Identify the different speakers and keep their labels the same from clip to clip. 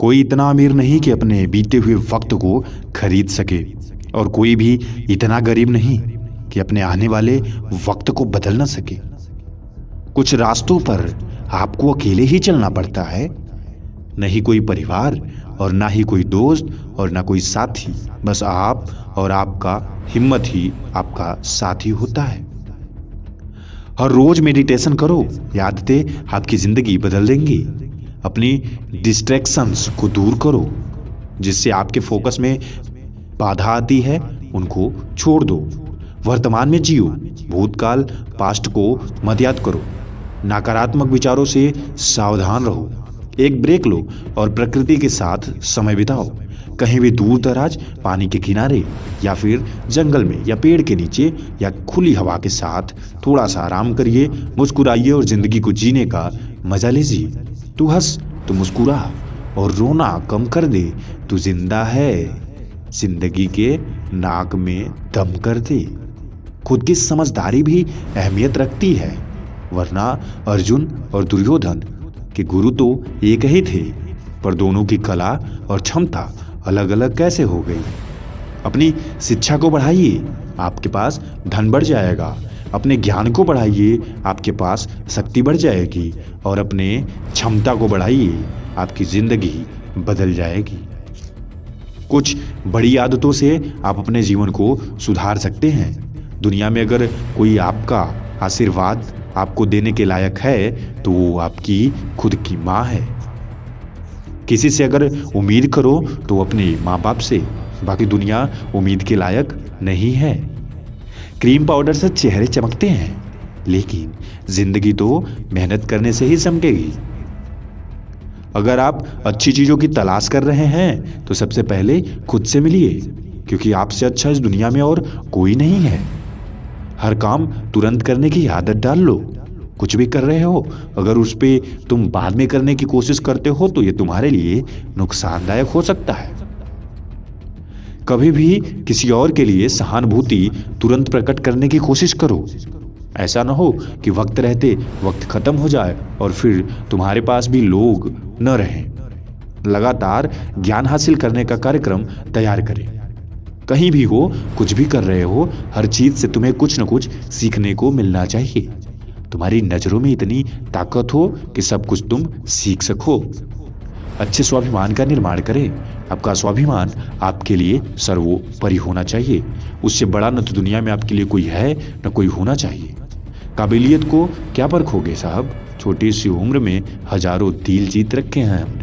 Speaker 1: कोई इतना अमीर नहीं कि अपने बीते हुए वक्त को खरीद सके, और कोई भी इतना गरीब नहीं कि अपने आने वाले वक्त को बदल ना सके। कुछ रास्तों पर आपको अकेले ही चलना पड़ता है, नहीं कोई परिवार और ना ही कोई दोस्त और ना कोई साथी, बस आप और आपका हिम्मत ही आपका साथी होता है। हर रोज मेडिटेशन करो, ये आदतें आपकी जिंदगी बदल देंगी। अपनी डिस्ट्रैक्शंस को दूर करो, जिससे आपके फोकस में बाधा आती है उनको छोड़ दो। वर्तमान में जियो, भूतकाल पास्ट को मत याद करो। नकारात्मक विचारों से सावधान रहो। एक ब्रेक लो और प्रकृति के साथ समय बिताओ। कहीं भी दूर दराज पानी के किनारे या फिर जंगल में या पेड़ के नीचे या खुली हवा के साथ थोड़ा सा आराम करिए, मुस्कुराइए और जिंदगी को जीने का मजा लीजिए। तू हंस, तू मुस्कुरा और रोना कम कर दे। तू जिंदा है, जिंदगी के नाक में दम कर दे। खुद की समझदारी भी अहमियत रखती है, वरना अर्जुन और दुर्योधन के गुरु तो एक ही थे, पर दोनों की कला और क्षमता अलग अलग कैसे हो गई। अपनी शिक्षा को बढ़ाइए, आपके पास धन बढ़ जाएगा। अपने ज्ञान को बढ़ाइए, आपके पास शक्ति बढ़ जाएगी। और अपने क्षमता को बढ़ाइए, आपकी जिंदगी बदल जाएगी। कुछ बड़ी आदतों से आप अपने जीवन को सुधार सकते हैं। दुनिया में अगर कोई आपका आशीर्वाद आपको देने के लायक है तो वो आपकी खुद की माँ है। किसी से अगर उम्मीद करो तो अपने माँ बाप से, बाकी दुनिया उम्मीद के लायक नहीं है। क्रीम पाउडर से चेहरे चमकते हैं, लेकिन जिंदगी तो मेहनत करने से ही चमकेगी। अगर आप अच्छी चीजों की तलाश कर रहे हैं तो सबसे पहले खुद से मिलिए, क्योंकि आपसे अच्छा इस दुनिया में और कोई नहीं है। हर काम तुरंत करने की आदत डाल लो। कुछ भी कर रहे हो, अगर उस पे तुम बाद में करने की कोशिश करते हो तो ये तुम्हारे लिए नुकसानदायक हो सकता है। कभी भी किसी और के लिए सहानुभूति तुरंत प्रकट करने की कोशिश करो। ऐसा ना हो कि वक्त रहते वक्त खत्म हो जाए और फिर तुम्हारे पास भी लोग न रहें। लगातार ज्ञान हासिल करने का कार्यक्रम तैयार करें। कहीं भी हो, कुछ भी कर रहे हो, हर चीज से तुम्हें कुछ न कुछ सीखने को मिलना चाहिए। तुम्हारी नजरों में इतनी ताकत हो कि सब कुछ तुम सीख सको। अच्छे स्वाभिमान का निर्माण करें। आपका स्वाभिमान आपके लिए सर्वोपरि होना चाहिए। उससे बड़ा न तो दुनिया में आपके लिए कोई है न कोई होना चाहिए। काबिलियत को क्या परखोगे साहब, छोटी सी उम्र में हजारों दिल जीत रखे हैं हमने।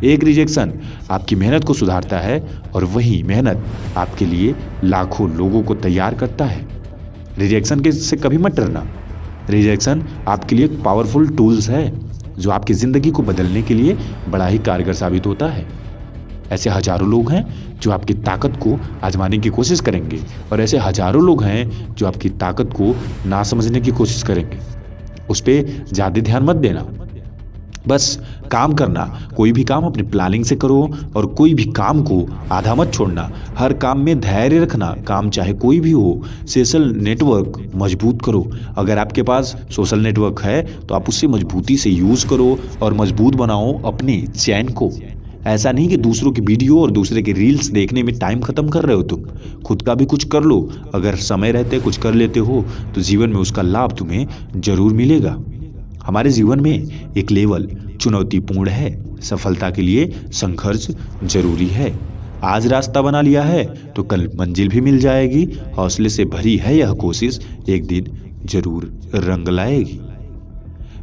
Speaker 1: एक रिजेक्शन आपकी मेहनत को सुधारता है और वही मेहनत आपके लिए लाखों लोगों को तैयार करता है। रिजेक्शन के से कभी मत डरना। रिजेक्शन आपके लिए एक पावरफुल टूल्स है जो आपकी ज़िंदगी को बदलने के लिए बड़ा ही कारगर साबित होता है। ऐसे हजारों लोग हैं जो आपकी ताकत को आजमाने की कोशिश करेंगे, और ऐसे हजारों लोग हैं जो आपकी ताकत को ना समझने की कोशिश करेंगे। उस पर ज़्यादा ध्यान मत देना, बस काम करना। कोई भी काम अपनी प्लानिंग से करो और कोई भी काम को आधा मत छोड़ना। हर काम में धैर्य रखना, काम चाहे कोई भी हो। सोशल नेटवर्क मजबूत करो। अगर आपके पास सोशल नेटवर्क है तो आप उससे मजबूती से यूज़ करो और मजबूत बनाओ अपने चैन को। ऐसा नहीं कि दूसरों की वीडियो और दूसरे के रील्स देखने में टाइम खत्म कर रहे हो तुम। खुद का भी कुछ कर लो। अगर समय रहते कुछ कर लेते हो तो जीवन में उसका लाभ तुम्हें जरूर मिलेगा। हमारे जीवन में एक लेवल चुनौतीपूर्ण है। सफलता के लिए संघर्ष जरूरी है। आज रास्ता बना लिया है तो कल मंजिल भी मिल जाएगी। हौसले से भरी है यह कोशिश, एक दिन जरूर रंग लाएगी।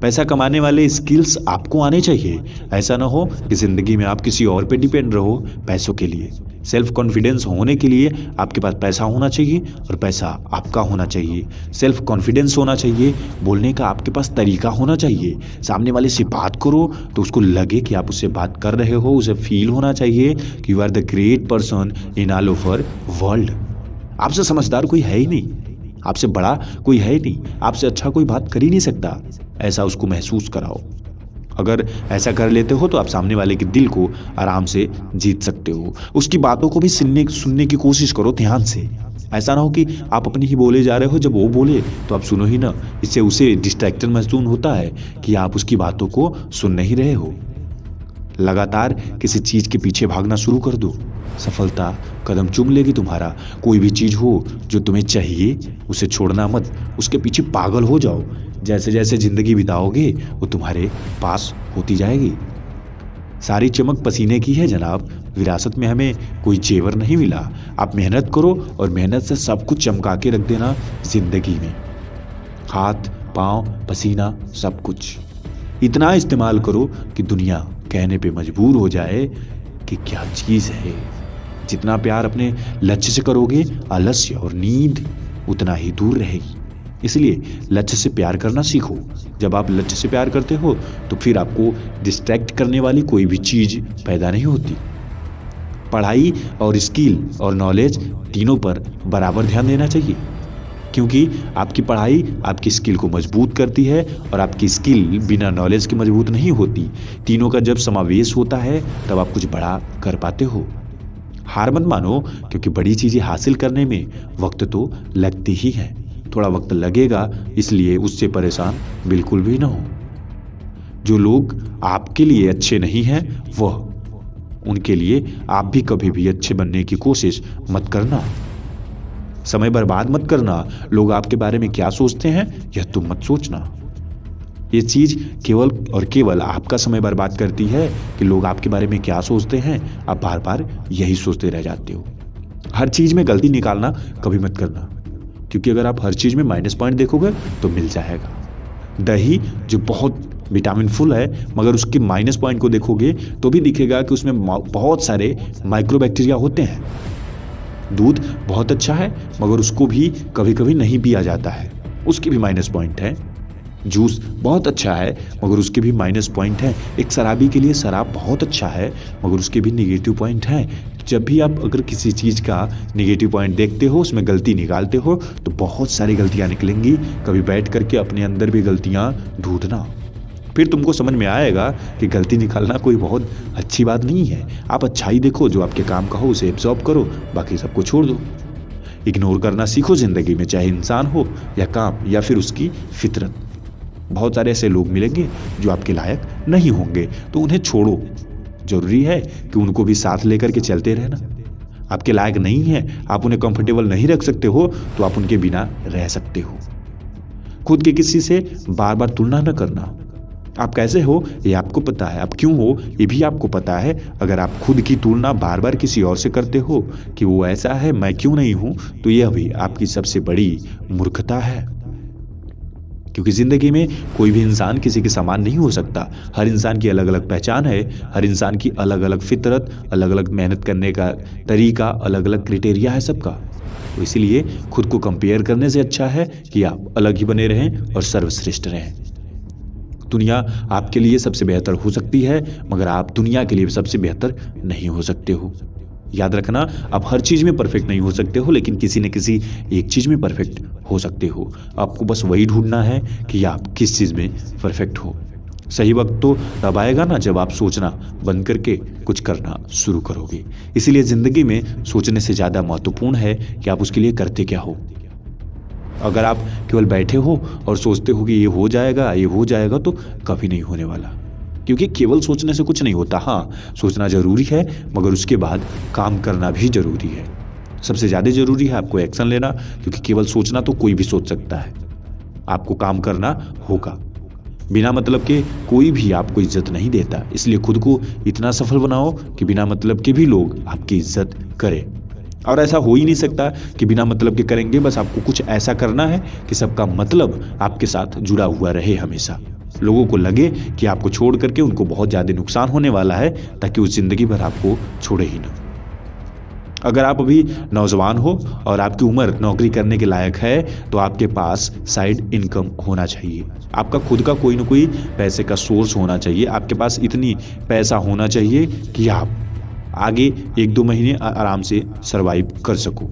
Speaker 1: पैसा कमाने वाले स्किल्स आपको आने चाहिए। ऐसा ना हो कि जिंदगी में आप किसी और पे डिपेंड रहो पैसों के लिए। सेल्फ कॉन्फिडेंस होने के लिए आपके पास पैसा होना चाहिए और पैसा आपका होना चाहिए। सेल्फ कॉन्फिडेंस होना चाहिए, बोलने का आपके पास तरीका होना चाहिए। सामने वाले से बात करो तो उसको लगे कि आप उससे बात कर रहे हो, उसे फील होना चाहिए कि you are the great person in all over world. आपसे समझदार कोई है ही नहीं, आपसे बड़ा कोई है ही नहीं, आपसे अच्छा कोई बात कर ही नहीं सकता। ऐसा उसको महसूस कराओ। अगर ऐसा कर लेते हो तो आप सामने वाले के दिल को आराम से जीत सकते हो। उसकी बातों को भी सुनने की कोशिश करो ध्यान से। ऐसा ना हो कि आप अपनी ही बोले जा रहे हो, जब वो बोले तो आप सुनो ही ना। इससे उसे डिस्ट्रैक्शन महसूस होता है कि आप उसकी बातों को सुन नहीं रहे हो। लगातार किसी चीज के पीछे भागना शुरू कर दो, सफलता कदम चूम लेगी तुम्हारा। कोई भी चीज हो जो तुम्हें चाहिए उसे छोड़ना मत, उसके पीछे पागल हो जाओ। जैसे जैसे जिंदगी बिताओगे वो तुम्हारे पास होती जाएगी। सारी चमक पसीने की है जनाब, विरासत में हमें कोई जेवर नहीं मिला। आप मेहनत करो और मेहनत से सब कुछ चमका के रख देना जिंदगी में। हाथ पांव पसीना सब कुछ इतना इस्तेमाल करो कि दुनिया कहने पे मजबूर हो जाए कि क्या चीज़ है। जितना प्यार अपने लक्ष्य से करोगे, आलस्य और नींद उतना ही दूर रहेगी। इसलिए लक्ष्य से प्यार करना सीखो। जब आप लक्ष्य से प्यार करते हो तो फिर आपको डिस्ट्रैक्ट करने वाली कोई भी चीज़ पैदा नहीं होती। पढ़ाई और स्किल और नॉलेज तीनों पर बराबर ध्यान देना चाहिए, क्योंकि आपकी पढ़ाई आपकी स्किल को मजबूत करती है और आपकी स्किल बिना नॉलेज के मजबूत नहीं होती। तीनों का जब समावेश होता है तब आप कुछ बड़ा कर पाते हो। हार मत मानो, क्योंकि बड़ी चीज़ें हासिल करने में वक्त तो लगती ही है। थोड़ा वक्त लगेगा, इसलिए उससे परेशान बिल्कुल भी ना हो। जो लोग आपके लिए अच्छे नहीं हैं उनके लिए आप भी कभी भी अच्छे बनने की कोशिश मत करना। समय बर्बाद मत करना। लोग आपके बारे में क्या सोचते हैं यह तुम मत सोचना। ये चीज केवल और केवल आपका समय बर्बाद करती है कि लोग आपके बारे में क्या सोचते हैं। आप बार बार यही सोचते रह जाते हो। हर चीज में गलती निकालना कभी मत करना, क्योंकि अगर आप हर चीज में माइनस पॉइंट देखोगे तो मिल जाएगा। दही जो बहुत विटामिन फुल है, मगर उसके माइनस पॉइंट को देखोगे तो भी दिखेगा कि उसमें बहुत सारे माइक्रोबैक्टीरिया होते हैं। दूध बहुत अच्छा है, मगर उसको भी कभी कभी नहीं पिया जाता है, उसके भी माइनस पॉइंट है। जूस बहुत अच्छा है, मगर उसके भी माइनस पॉइंट है। एक शराबी के लिए शराब बहुत अच्छा है, मगर उसके भी निगेटिव पॉइंट हैं। जब भी आप अगर किसी चीज़ का निगेटिव पॉइंट देखते हो, उसमें गलती निकालते हो, तो बहुत सारी गलतियां निकलेंगी। कभी बैठ करके अपने अंदर भी गलतियां ढूंढना, फिर तुमको समझ में आएगा कि गलती निकालना कोई बहुत अच्छी बात नहीं है। आप अच्छाई देखो, जो आपके काम का हो उसे एब्जॉर्ब करो, बाकी सबको छोड़ दो। इग्नोर करना सीखो जिंदगी में, चाहे इंसान हो या काम या फिर उसकी फितरत। बहुत सारे ऐसे लोग मिलेंगे जो आपके लायक नहीं होंगे, तो उन्हें छोड़ो। जरूरी है कि उनको भी साथ लेकर के चलते रहना। आपके लायक नहीं है, आप उन्हें कंफर्टेबल नहीं रख सकते हो, तो आप उनके बिना रह सकते हो। खुद के किसी से बार बार तुलना न करना। आप कैसे हो ये आपको पता है, आप क्यों हो ये भी आपको पता है। अगर आप खुद की तुलना बार बार किसी और से करते हो कि वो ऐसा है मैं क्यों नहीं हूं, तो यह भी आपकी सबसे बड़ी मूर्खता है। क्योंकि जिंदगी में कोई भी इंसान किसी के समान नहीं हो सकता। हर इंसान की अलग अलग पहचान है, हर इंसान की अलग अलग फितरत, अलग अलग मेहनत करने का तरीका, अलग अलग क्राइटेरिया है सबका। तो इसीलिए खुद को कंपेयर करने से अच्छा है कि आप अलग ही बने रहें और सर्वश्रेष्ठ रहें। दुनिया आपके लिए सबसे बेहतर हो सकती है, मगर आप दुनिया के लिए सबसे बेहतर नहीं हो सकते हो। याद रखना, आप हर चीज़ में परफेक्ट नहीं हो सकते हो, लेकिन किसी न किसी एक चीज़ में परफेक्ट हो सकते हो। आपको बस वही ढूंढना है कि आप किस चीज़ में परफेक्ट हो। सही वक्त तो तब आएगा ना जब आप सोचना बंद करके कुछ करना शुरू करोगे। इसीलिए ज़िंदगी में सोचने से ज़्यादा महत्वपूर्ण है कि आप उसके लिए करते क्या हो। अगर आप केवल बैठे हो और सोचते हो कि ये हो जाएगा, तो कभी नहीं होने वाला। क्योंकि केवल सोचने से कुछ नहीं होता। हाँ, सोचना जरूरी है, मगर उसके बाद काम करना भी जरूरी है। सबसे ज़्यादा जरूरी है आपको एक्शन लेना, क्योंकि केवल सोचना तो कोई भी सोच सकता है। आपको काम करना होगा। बिना मतलब के कोई भी आपको इज्जत नहीं देता, इसलिए खुद को इतना सफल बनाओ कि बिना मतलब के भी लोग आपकी इज्जत करें। और ऐसा हो ही नहीं सकता कि बिना मतलब के करेंगे। बस आपको कुछ ऐसा करना है कि सबका मतलब आपके साथ जुड़ा हुआ रहे हमेशा। लोगों को लगे कि आपको छोड़ करके उनको बहुत ज़्यादा नुकसान होने वाला है, ताकि उस जिंदगी भर आपको छोड़े ही ना। अगर आप अभी नौजवान हो और आपकी उम्र नौकरी करने के लायक है, तो आपके पास साइड इनकम होना चाहिए। आपका खुद का कोई ना कोई पैसे का सोर्स होना चाहिए। आपके पास इतनी पैसा होना चाहिए कि आप आगे 1-2 महीने आराम से सरवाइव कर सको।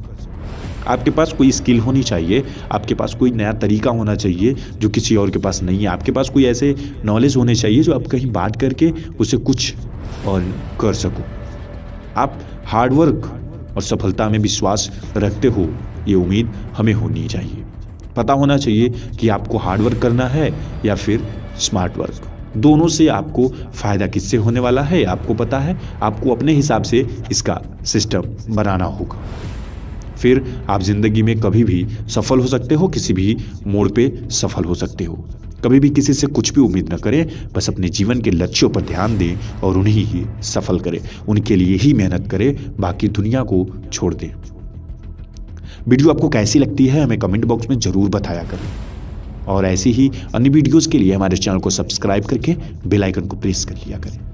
Speaker 1: आपके पास कोई स्किल होनी चाहिए, आपके पास कोई नया तरीका होना चाहिए जो किसी और के पास नहीं है। आपके पास कोई ऐसे नॉलेज होने चाहिए जो आप कहीं बांट करके उसे कुछ और कर सको। आप हार्डवर्क और सफलता में विश्वास रखते हो, ये उम्मीद हमें होनी चाहिए। पता होना चाहिए कि आपको हार्डवर्क करना है या फिर स्मार्ट वर्क। दोनों से आपको फ़ायदा किससे होने वाला है आपको पता है, आपको अपने हिसाब से इसका सिस्टम बनाना होगा। फिर आप ज़िंदगी में कभी भी सफल हो सकते हो, किसी भी मोड़ पे सफल हो सकते हो। कभी भी किसी से कुछ भी उम्मीद न करें, बस अपने जीवन के लक्ष्यों पर ध्यान दें और उन्हीं ही सफल करें, उनके लिए ही मेहनत करें, बाकी दुनिया को छोड़ दें। वीडियो आपको कैसी लगती है हमें कमेंट बॉक्स में ज़रूर बताया करें और ऐसी ही अन्य वीडियोज़ के लिए हमारे चैनल को सब्सक्राइब करके बेल आइकन को प्रेस कर लिया करें।